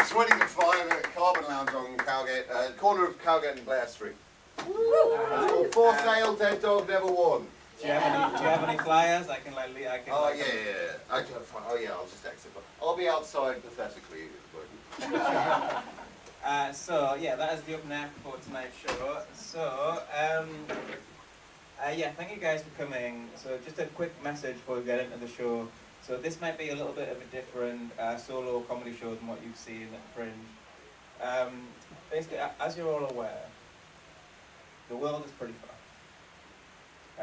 it's 20 to 5 at Carbon Lounge on Cowgate, corner of Cowgate and Blair Street. It's called For Sale, Dead Dog Never Won. Do you have any flyers? I can like. Oh yeah. Oh yeah. I'll just exit. I'll be outside pathetically. So yeah, that is the open air for tonight's show. So yeah, thank you guys for coming. So just a quick message before we get into the show. So this might be a little bit of a different solo comedy show than what you've seen at Fringe. Basically, as you're all aware, the world is pretty fucked.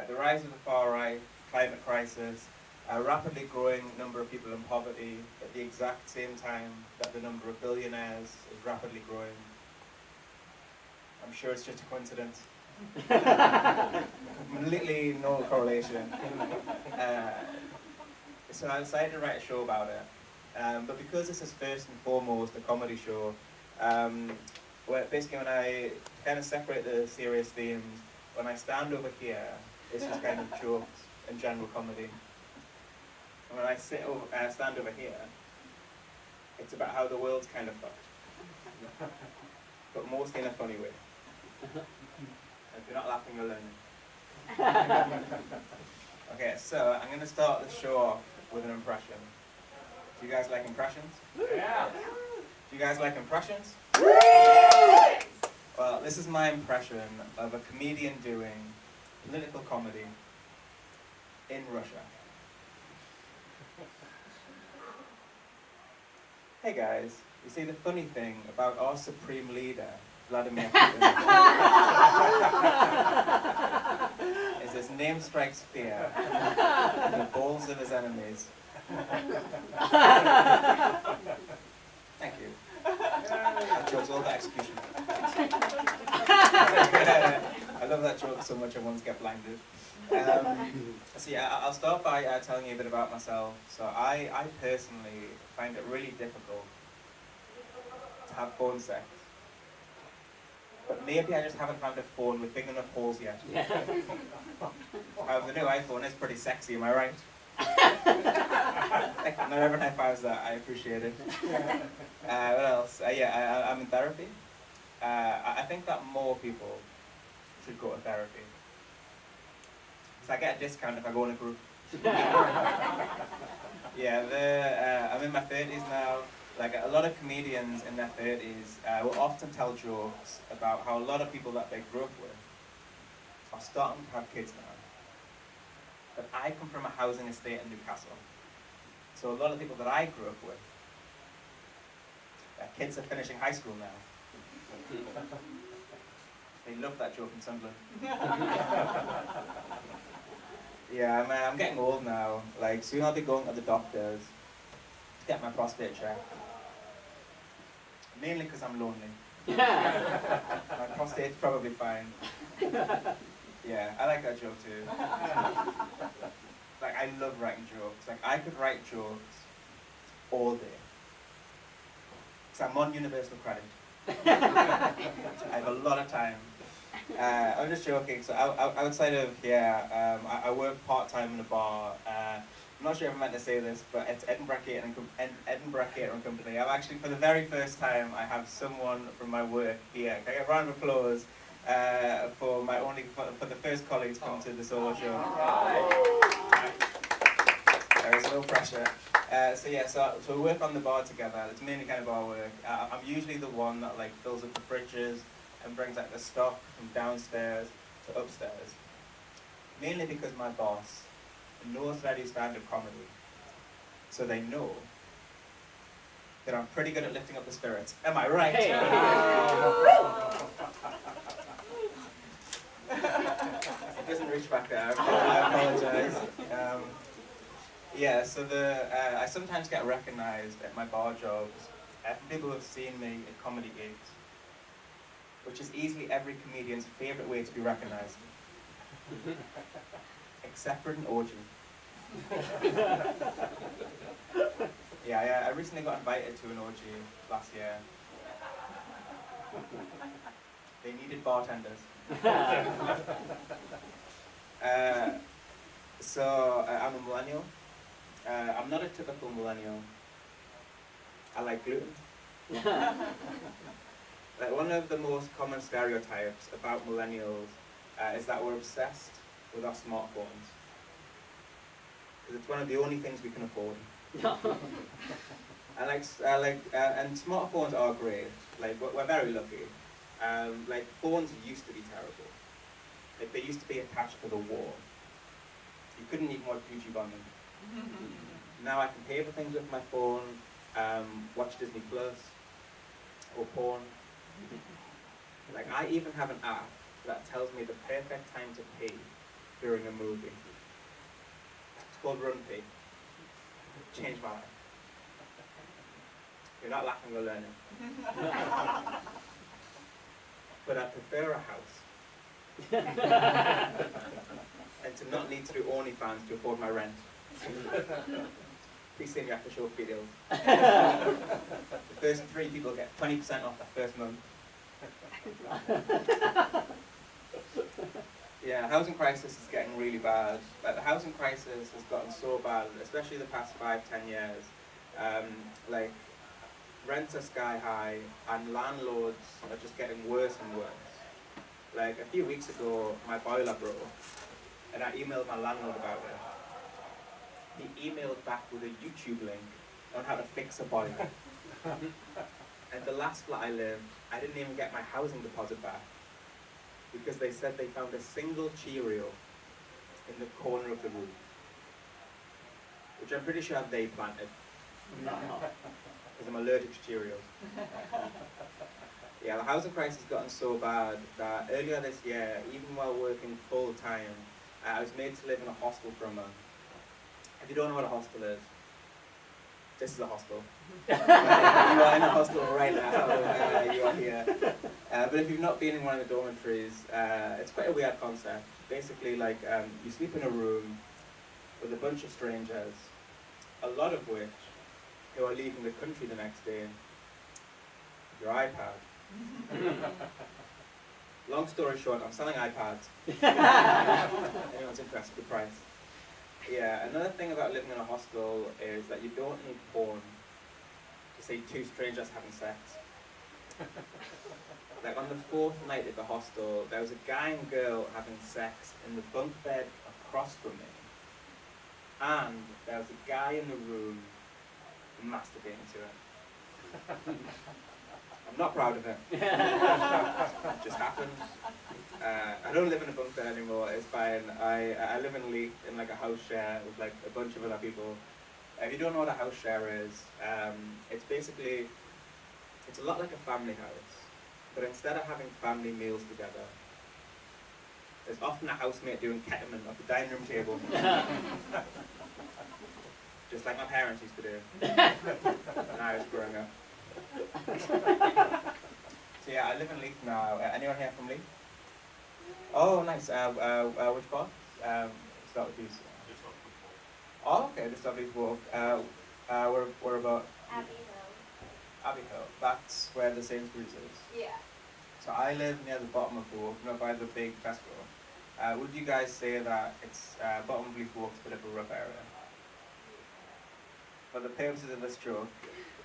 The rise of the far right, climate crisis, a rapidly growing number of people in poverty at the exact same time that the number of billionaires is rapidly growing. I'm sure it's just a coincidence. Completely no correlation. So I decided to write a show about it. But because this is first and foremost a comedy show, basically when I kind of separate the serious themes, when I stand over here, this is kind of jokes and general comedy. And when I stand over here, it's about how the world's kind of fucked. But mostly in a funny way. If you're not laughing, you're learning. Okay, so I'm going to start the show off with an impression. Do you guys like impressions? Yeah. Do you guys like impressions? Well, this is my impression of a comedian doing political comedy in Russia. Hey guys, you see the funny thing about our supreme leader, Vladimir Putin, is his name strikes fear in the balls of his enemies. Thank you. That joke's all about execution. I love that joke so much I once get blinded. So yeah, I'll start by telling you a bit about myself. So I personally find it really difficult to have phone sex. But maybe I just haven't found a phone with big enough holes yet. However, the new iPhone is pretty sexy, am I right? Not everyone high fives that, I appreciate it. What else? Yeah, I'm in therapy. I think that more people should go to therapy. So I get a discount if I go in a group. Yeah, I'm in my 30s now. Like a lot of comedians in their 30s will often tell jokes about how a lot of people that they grew up with are starting to have kids now. But I come from a housing estate in Newcastle. So a lot of people that I grew up with, their kids are finishing high school now. They love that joke in Sunderland. Yeah, I'm getting old now. Like, soon I'll be going to the doctors to get my prostate checked. Mainly because I'm lonely. My prostate's probably fine. Yeah, I like that joke too. Like, I love writing jokes. Like, I could write jokes all day. Because I'm on universal credit. I have a lot of time. I'm just joking. So outside of here, I work part-time in a bar. I'm not sure if I meant to say this, but it's Edinburgh Catering Company. I'm actually, for the very first time, I have someone from my work here. Can I get a round of applause for the first colleagues come to the solo show? There is no pressure. So we work on the bar together. It's mainly kind of our work. I'm usually the one that like fills up the fridges and brings like the stock from downstairs to upstairs. Mainly because my boss knows that I do stand-up comedy, so they know that I'm pretty good at lifting up the spirits. Am I right? Hey. It doesn't reach back there. I apologize. Yeah, so I sometimes get recognized at my bar jobs from people who have seen me at comedy gigs, which is easily every comedian's favorite way to be recognized. Except for an orgy. Yeah, I recently got invited to an orgy last year. They needed bartenders. I'm a millennial. I'm not a typical millennial. I like gluten. Like, one of the most common stereotypes about millennials is that we're obsessed with our smartphones. Because it's one of the only things we can afford. And smartphones are great. Like, we're very lucky. Like, phones used to be terrible. Like, they used to be attached to the wall. You couldn't even watch YouTube on them. Now I can pay for things with my phone, watch Disney Plus, or porn. Like, I even have an app that tells me the perfect time to pay during a movie. It's called Run Pay. Changed my life. You're not laughing or learning. But I prefer a house. And to not need to do OnlyFans to afford my rent. Please say me after show videos. The first 3 people get 20% off their first month. Yeah, housing crisis is getting really bad. Like, the housing crisis has gotten so bad, especially the past 5-10 years. Like, rents are sky high, and landlords are just getting worse and worse. Like, a few weeks ago, my boiler broke, and I emailed my landlord about it. He emailed back with a YouTube link on how to fix a boiler. And the last flat I lived, I didn't even get my housing deposit back, because they said they found a single Cheerio in the corner of the room, which I'm pretty sure they planted, because I'm allergic to Cheerios. Yeah, the housing crisis has gotten so bad that earlier this year, even while working full time, I was made to live in a hostel for a month. If you don't know what a hostel is, this is a hostel. You are in a hostel right now, you are here. But if you've not been in one of the dormitories, it's quite a weird concept. Basically, like, you sleep in a room with a bunch of strangers, a lot of which who are leaving the country the next day, with your iPad. Long story short, I'm selling iPads. Anyone's interested, good price. Yeah, another thing about living in a hostel is that you don't need porn to see 2 strangers having sex. Like, on the 4th night at the hostel, there was a guy and girl having sex in the bunk bed across from me. And there was a guy in the room masturbating to it. I'm not proud of it. It just happened. I don't live in a bunk bed anymore, it's fine. I live in Leith in like a house share with like a bunch of other people. If you don't know what a house share is, it's basically, it's a lot like a family house, but instead of having family meals together, there's often a housemate doing ketamine at the dining room table. Just like my parents used to do when I was growing up. So yeah, I live in Leith now. Anyone here from Leith? Oh, nice. Which part? Start with these. Oh, okay, just off Leith Walk. We're about Abbey Hill. Abbey Hill. That's where the Sainsbury's is. Yeah. So I live near the bottom of the walk, not by the big Tesco. Would you guys say that it's bottom of Leith Walk's a bit of a rough area? For the purposes of this joke,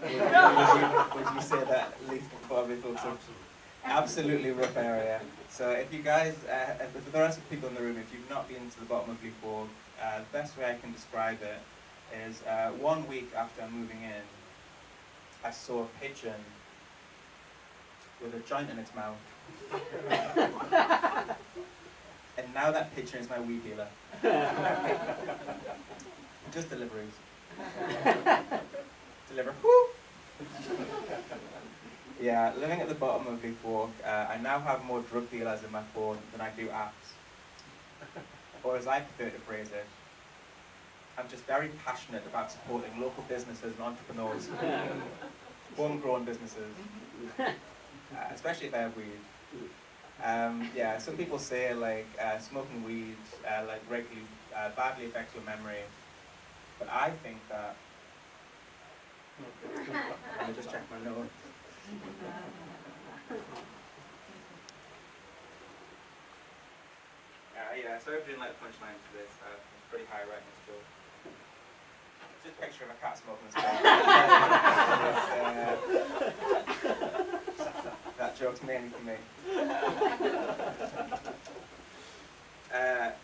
would you say that Leith probably thought so? Absolutely rough area. So if you guys, for the rest of the people in the room, if you've not been to the bottom of Leith Walk, the best way I can describe it is 1 week after moving in, I saw a pigeon with a joint in its mouth. And now that pigeon is my weed dealer. Just deliveries. Deliver. Woo! Yeah, living at the bottom of Leith Walk, I now have more drug dealers in my phone than I do apps. Or as I prefer to phrase it, I'm just very passionate about supporting local businesses and entrepreneurs, homegrown businesses, especially if I have weed. Yeah, some people say like smoking weed like regularly badly affects your memory, but I think that. Let me just check my notes. Yeah, so if you didn't like the punchline to this, it's pretty high right in this joke. It's just a picture of a cat smoking a cigar. That joke's mainly for me.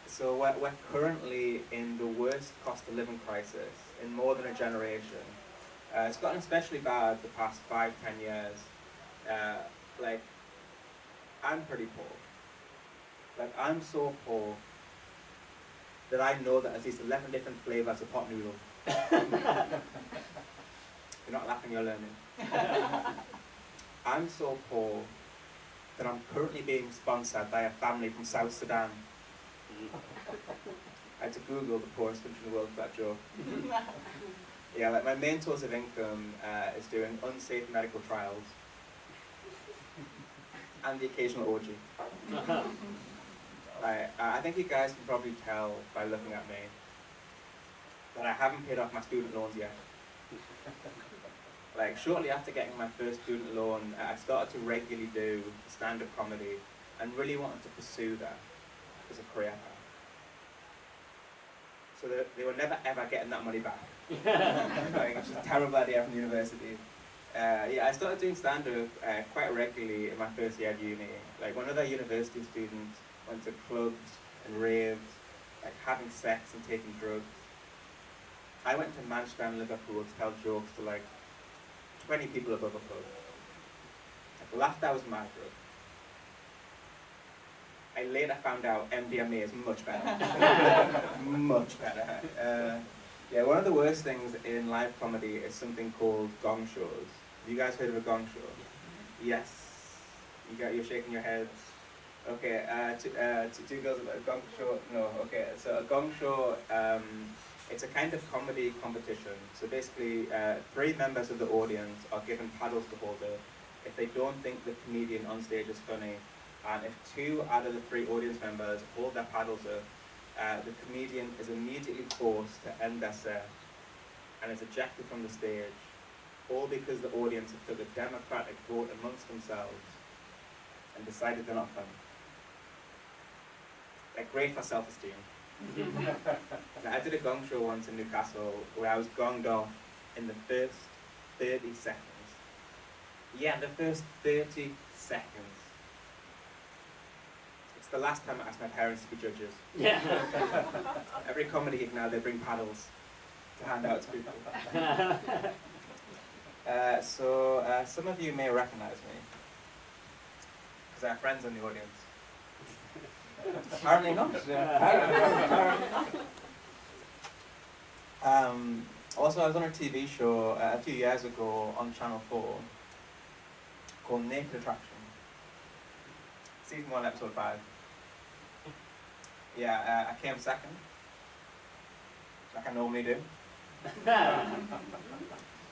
So we're currently in the worst cost of living crisis in more than a generation. It's gotten especially bad the past 5-10 years. Like, I'm pretty poor. Like, I'm so poor that I know that there's at least 11 different flavors of pot noodle. You're not laughing, you're learning. I'm so poor that I'm currently being sponsored by a family from South Sudan. I had to Google the poorest country in the world for that joke. Yeah, like my main source of income is doing unsafe medical trials and the occasional orgy. I think you guys can probably tell by looking at me that I haven't paid off my student loans yet. Like, shortly after getting my first student loan, I started to regularly do stand-up comedy and really wanted to pursue that as a career path. So they were never ever getting that money back. Like, it's just a terrible idea from university. Yeah, I started doing stand-up quite regularly in my first year at uni. Like, when other university students went to clubs and raves, like having sex and taking drugs, I went to Manchester and Liverpool to tell jokes to like 20 people above a pub. Like, laughter was my drug. I later found out MDMA is much better. Much better. Yeah, one of the worst things in live comedy is something called gong shows. Have you guys heard of a gong show? Yes. You're shaking your heads. Okay, two girls about a gong show. No, okay. So a gong show, it's a kind of comedy competition. So basically, 3 members of the audience are given paddles to hold up. If they don't think the comedian on stage is funny, and if 2 out of the 3 audience members hold their paddles up, the comedian is immediately forced to end their set and is ejected from the stage, all because the audience have took a democratic vote amongst themselves and decided they're not funny. Like, great for self-esteem. Now, I did a gong show once in Newcastle where I was gonged off in the first 30 seconds. Yeah, the first 30 seconds. It's the last time I asked my parents to be judges. Yeah. Every comedy gig now, they bring paddles to hand out to people. So some of you may recognize me, because I have friends in the audience. Apparently not. Apparently not. Also, I was on a TV show a few years ago on Channel 4 called Naked Attraction. Season 1, episode 5. Yeah, I came second, like I normally do.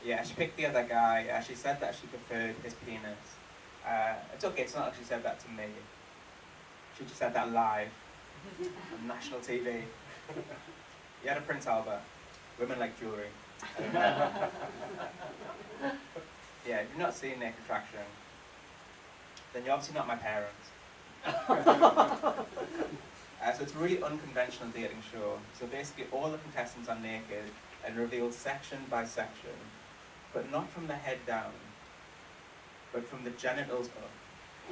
Yeah, she picked the other guy. She said that she preferred his penis. It's okay, it's not like she said that to me. She just said that live on national TV. You had a Prince Albert. Women like jewellery. Yeah, if you've not seen Naked Attraction, then you're obviously not my parents. So it's a really unconventional dating show. So basically all the contestants are naked and revealed section by section, but not from the head down, but from the genitals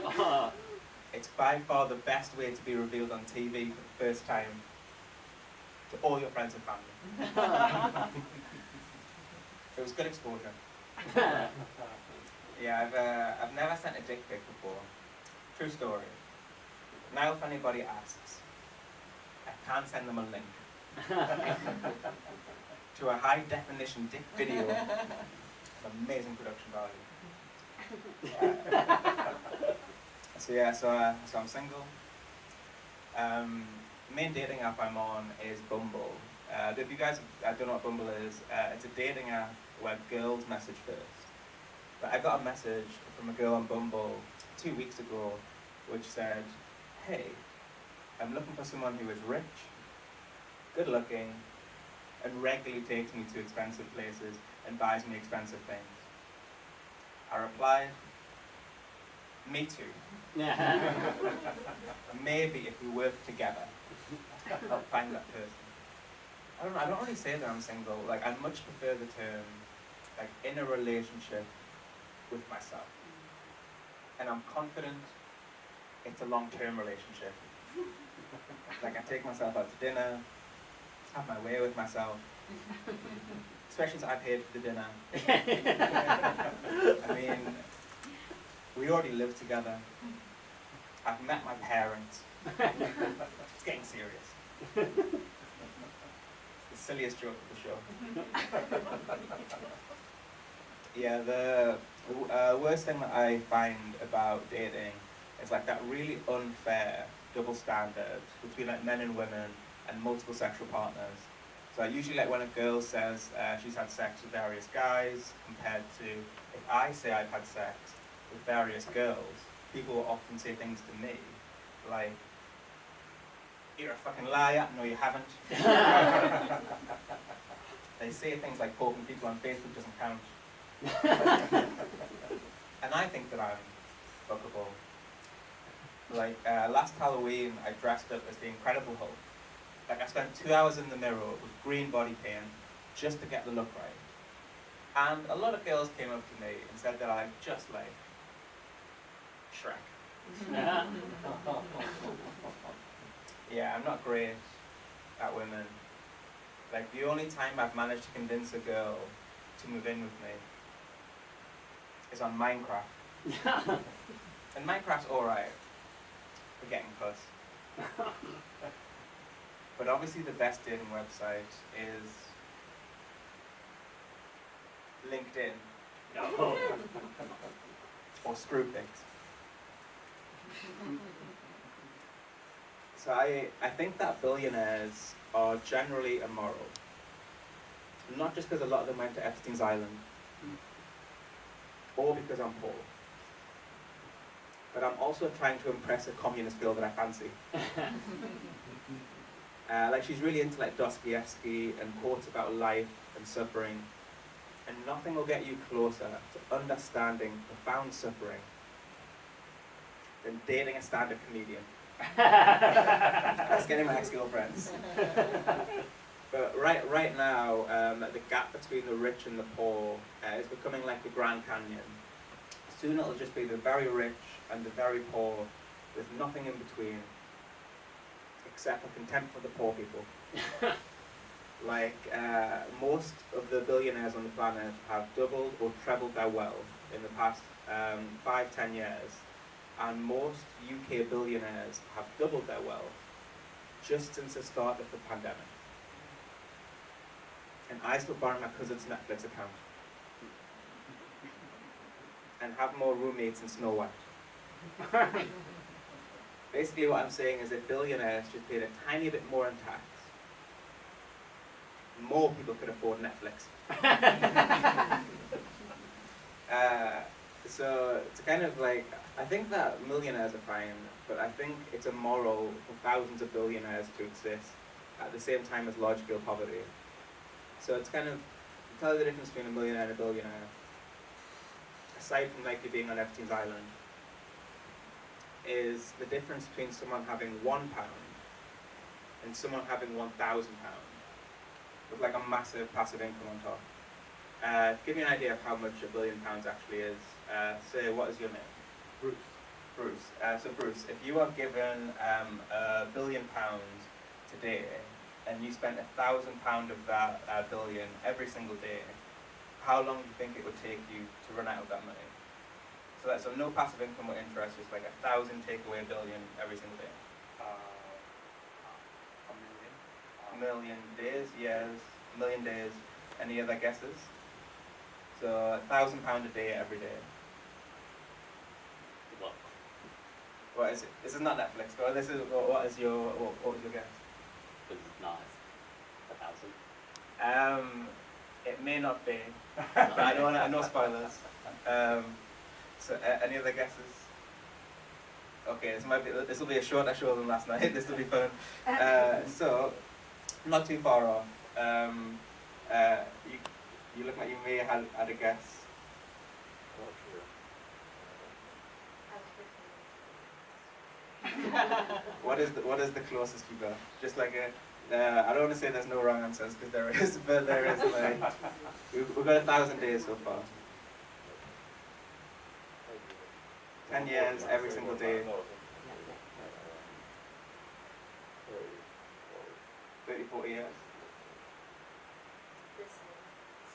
up. It's by far the best way to be revealed on TV for the first time to all your friends and family. It was good exposure. Yeah, I've never sent a dick pic before. True story. Now if anybody asks, I can send them a link to a high definition dick video of amazing production value. So I'm single. Main dating app I'm on is Bumble. If you guys don't know what Bumble is, it's a dating app where girls message first. But I got a message from a girl on Bumble 2 weeks ago which said, "Hey, I'm looking for someone who is rich, good looking, and regularly takes me to expensive places and buys me expensive things." I replied, "Me too. Maybe if we work together, I'll find that person." I don't really say that I'm single. Like, I much prefer the term, like, in a relationship with myself. and I'm confident it's a long-term relationship. Like I take myself out to dinner, have my way with myself, especially since I paid for the dinner. I mean, we already live together. I've met my parents. It's getting serious. The silliest joke of the show. Yeah, the worst thing that I find about dating is like that really unfair double standard between like men and women and multiple sexual partners. So I usually like when a girl says she's had sex with various guys compared to if I say I've had sex with various girls, people will often say things to me like, "You're a fucking liar." No, you haven't. They say things like poking people on Facebook doesn't count. And I think that I'm fuckable. Like last Halloween, I dressed up as the Incredible Hulk. Like I spent 2 hours in the mirror with green body paint just to get the look right. And a lot of girls came up to me and said that I'm just like Shrek. Yeah, I'm not great at women. Like the only time I've managed to convince a girl to move in with me is on Minecraft. And Minecraft's alright for getting puss. But obviously the best dating website is LinkedIn. No. Or Screwpics. So I think that billionaires are generally immoral. Not just because a lot of them went to Epstein's Island, or because I'm poor. But I'm also trying to impress a communist girl that I fancy. Like she's really into like Dostoevsky and quotes about life and suffering. And nothing will get you closer to understanding profound suffering than dating a stand-up comedian. That's getting my ex-girlfriends. But right now, the gap between the rich and the poor is becoming like the Grand Canyon. Soon it'll just be the very rich and the very poor, with nothing in between, except for contempt for the poor people. Like, most of the billionaires on the planet have doubled or trebled their wealth in the past 5-10 years. And most UK billionaires have doubled their wealth just since the start of the pandemic. And I still borrow my cousin's Netflix account. And have more roommates than Snow White. Basically what I'm saying is that billionaires just paid a tiny bit more in tax. More people could afford Netflix. So it's kind of like, I think that millionaires are fine, but I think it's immoral for thousands of billionaires to exist at the same time as large-scale poverty. So it's kind of, you tell the difference between a millionaire and a billionaire. Aside from like you being on Epstein's Island, is the difference between someone having £1 and someone having £1,000 with like a massive passive income on top. To give you an idea of how much £1 billion actually is, say, what is your name? Bruce. Bruce. So Bruce, if you are given £1 billion today, and you spent £1,000 of that billion every single day, how long do you think it would take you to run out of that money? So that's no passive income or interest, just like 1,000 take away £1 billion every single day. A million. Million days, years, million days. Any other guesses? So £1,000 a day every day. What? What is it? This is not Netflix. But this is what was your guess? This is not 1,000. It may not be, but I don't want to. No spoilers. So any other guesses? Okay, this will be a shorter show than last night. This will be fun. So not too far off. You look like you may have had a guess. What is the closest you got? Just like a. I don't want to say there's no wrong answers because there is, but there is like we've got 1,000 days so far. 10 years, every single day. 30, 40 years.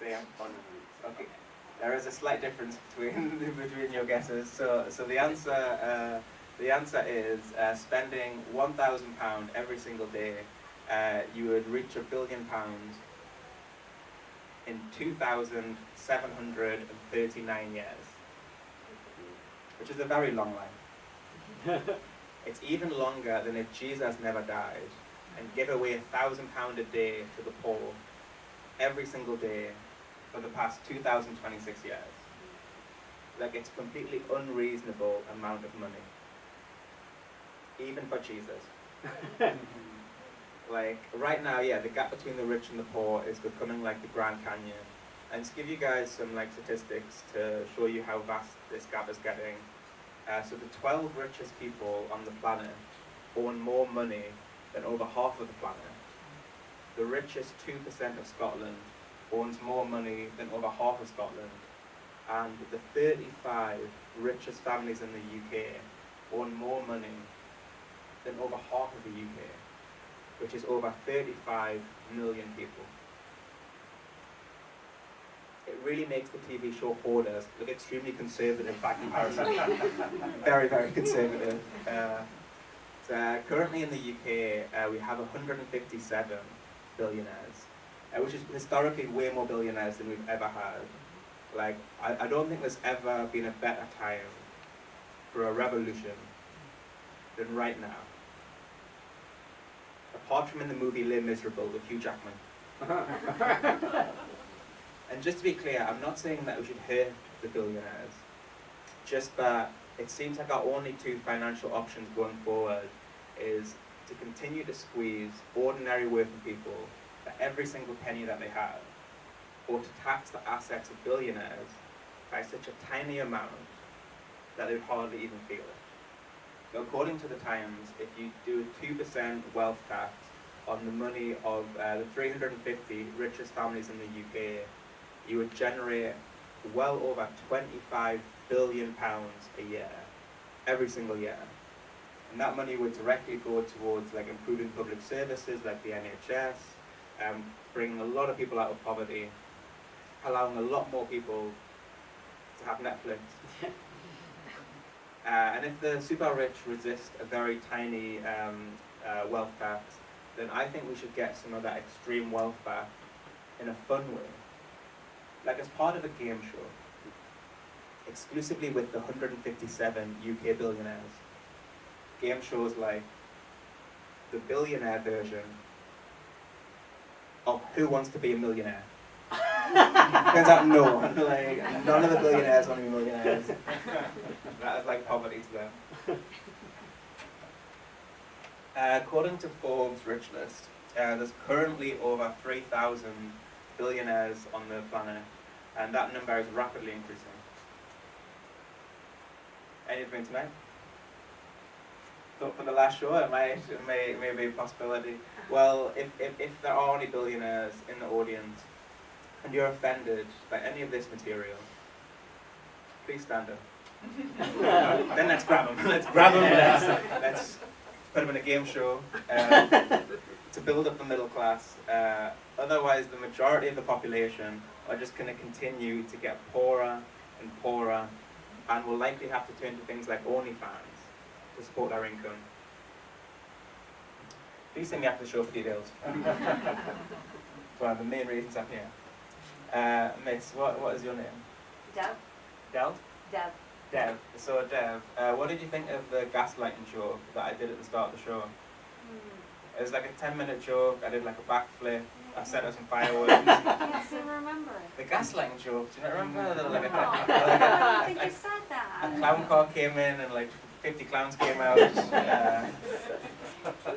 Same. Okay. There is a slight difference between between your guesses. So the answer is spending £1,000 every single day. You would reach £1 billion in 2,739 years, which is a very long life. It's even longer than if Jesus never died and give away £1,000 a day to the poor every single day for the past 2,026 years. Like, it's completely unreasonable amount of money, even for Jesus. Like, right now, yeah, the gap between the rich and the poor is becoming like the Grand Canyon. And to give you guys some like statistics to show you how vast this gap is getting, so the 12 richest people on the planet own more money than over half of the planet. The richest 2% of Scotland owns more money than over half of Scotland. And the 35 richest families in the UK own more money than over half of the UK, which is over 35 million people. It really makes the TV show Hoarders look extremely conservative by comparison. Very, very conservative. So currently in the UK, we have 157 billionaires, which is historically way more billionaires than we've ever had. Like, I don't think there's ever been a better time for a revolution than right now. Apart from in the movie Les Miserables with Hugh Jackman. And just to be clear, I'm not saying that we should hurt the billionaires, just that it seems like our only two financial options going forward is to continue to squeeze ordinary working people for every single penny that they have, or to tax the assets of billionaires by such a tiny amount that they'd hardly even feel it. So according to the Times, if you do a 2% wealth tax on the money of the 350 richest families in the UK, you would generate well over £25 billion a year, every single year. And that money would directly go towards like improving public services like the NHS, bringing a lot of people out of poverty, allowing a lot more people to have Netflix. And if the super rich resist a very tiny wealth tax, then I think we should get some of that extreme wealth back in a fun way. Like as part of a game show, exclusively with the 157 UK billionaires. Game shows like the billionaire version of Who Wants to Be a Millionaire. Turns out no, like, none of the billionaires want to be millionaires. That is like poverty to them. According to Forbes' rich list, there's currently over 3,000 billionaires on the planet, and that number is rapidly increasing. Anything tonight? Thought for the last show, it may be a possibility. Well, if there are any billionaires in the audience, and you're offended by any of this material, please stand up. Then let's grab them. Let's grab them. Let's put them in a game show to build up the middle class. Otherwise, the majority of the population are just going to continue to get poorer and poorer, and will likely have to turn to things like OnlyFans to support their income. Please send me after the show for details. It's one of the main reasons I'm here. Miss, what is your name? Deb. Del? Deb. Dev. So Dev, what did you think of the gaslighting joke that I did at the start of the show? It was like a 10-minute joke. I did like a backflip. I set up some fireworks. I still remember it. The gaslighting joke. Do you not remember? I don't think you said A that. clown car came in and like 50 clowns came out.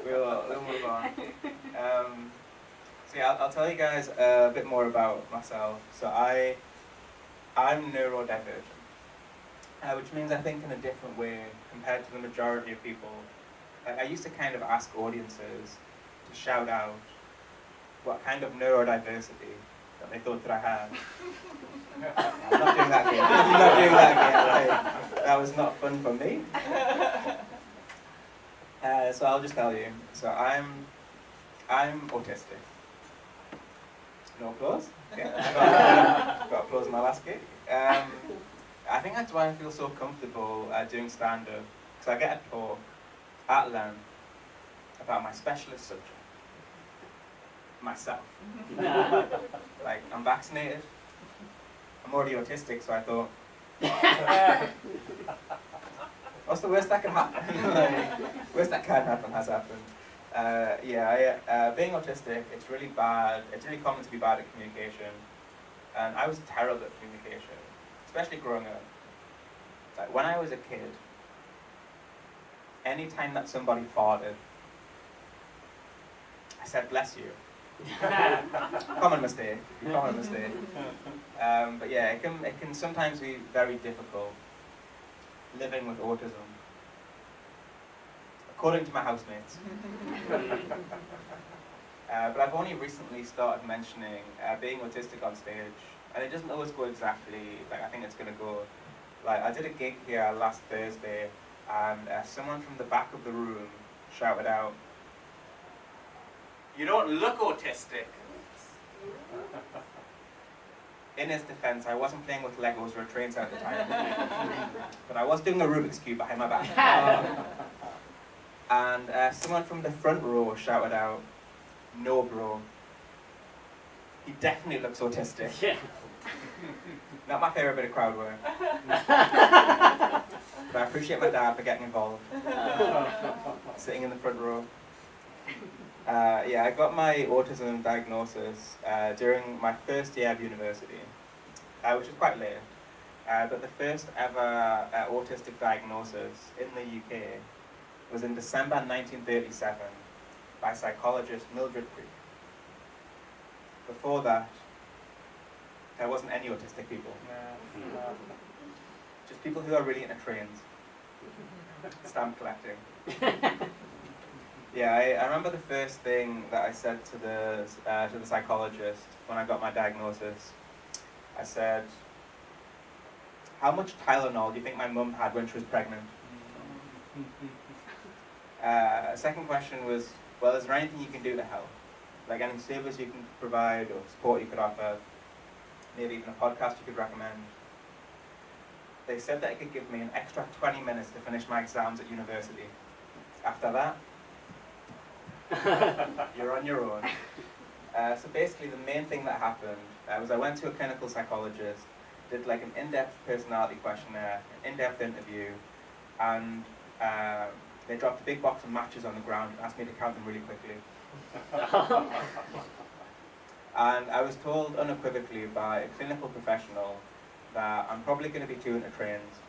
We'll move on. So yeah, I'll tell you guys a bit more about myself. So I'm neurodivergent, which means I think in a different way compared to the majority of people. I used to kind of ask audiences to shout out what kind of neurodiversity that they thought that I had. I'm not doing that again. I'm not doing that again. That was not fun for me. So I'll just tell you. So I'm autistic. No applause? Okay. Got applause in my last gig. I think that's why I feel so comfortable doing stand-up, because I get a talk at length about my specialist subject, myself. Like, I'm vaccinated, I'm already autistic, so I thought, what's the worst that can happen? Like, worst that can happen has happened. Being autistic, it's really bad. It's really common to be bad at communication, and I was terrible at communication, especially growing up. Like when I was a kid, any time that somebody farted, I said "bless you." Common mistake. Common mistake. But yeah, it can sometimes be very difficult living with autism. According to my housemates. But I've only recently started mentioning being autistic on stage, and it doesn't always go exactly like I think it's going to go. Like, I did a gig here last Thursday, and someone from the back of the room shouted out, "You don't look autistic." In his defense, I wasn't playing with Legos or a train set at the time, but I was doing a Rubik's Cube behind my back. And someone from the front row shouted out, "No, bro. He definitely looks autistic." Yeah. Not my favourite bit of crowd work. But I appreciate my dad for getting involved. Sitting in the front row. I got my autism diagnosis during my first year of university, which is quite late. But the first ever autistic diagnosis in the UK was in December 1937 by psychologist Mildred Creek. Before that, there wasn't any autistic people. Just people who are really into trains. Stamp collecting. I remember the first thing that I said to the psychologist when I got my diagnosis. I said, "How much Tylenol do you think my mum had when she was pregnant?" Second question was, "Well, is there anything you can do to help? Like any service you can provide or support you could offer? Maybe even a podcast you could recommend?" They said that it could give me an extra 20 minutes to finish my exams at university. After that, you're on your own. So basically the main thing that happened was I went to a clinical psychologist, did like an in-depth personality questionnaire, an in-depth interview, and they dropped a big box of matches on the ground and asked me to count them really quickly. And I was told unequivocally by a clinical professional that I'm probably going to be too into trains,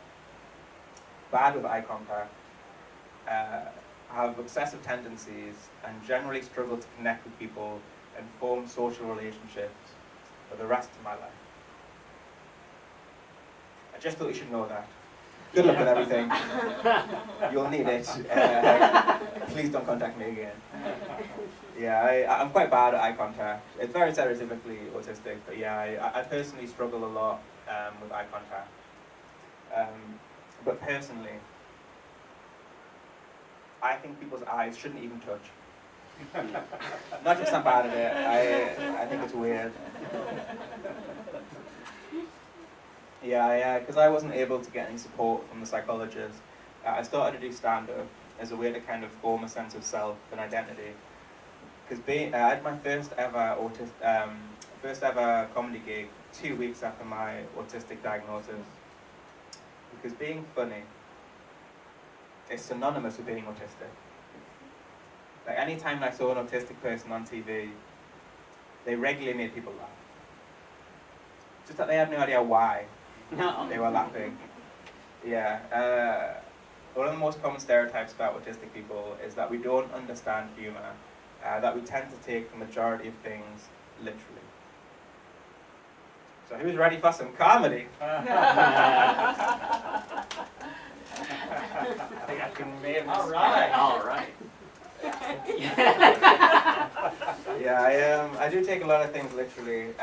bad with eye contact, have obsessive tendencies, and generally struggle to connect with people and form social relationships for the rest of my life. I just thought you should know that. Good luck with everything. You'll need it. Please don't contact me again. I'm quite bad at eye contact. It's very stereotypically autistic, but I personally struggle a lot with eye contact. But personally, I think people's eyes shouldn't even touch. Not just I'm bad at it, I think it's weird. Because I wasn't able to get any support from the psychologist. I started to do stand-up as a way to kind of form a sense of self and identity. Because I had my first ever comedy gig 2 weeks after my autistic diagnosis. Because being funny is synonymous with being autistic. Like any time I saw an autistic person on TV, they regularly made people laugh. Just that they had no idea why they were laughing. One of the most common stereotypes about autistic people is that we don't understand humour, that we tend to take the majority of things literally. So who's ready for some comedy? I think I can maybe. All right. All right. I do take a lot of things literally.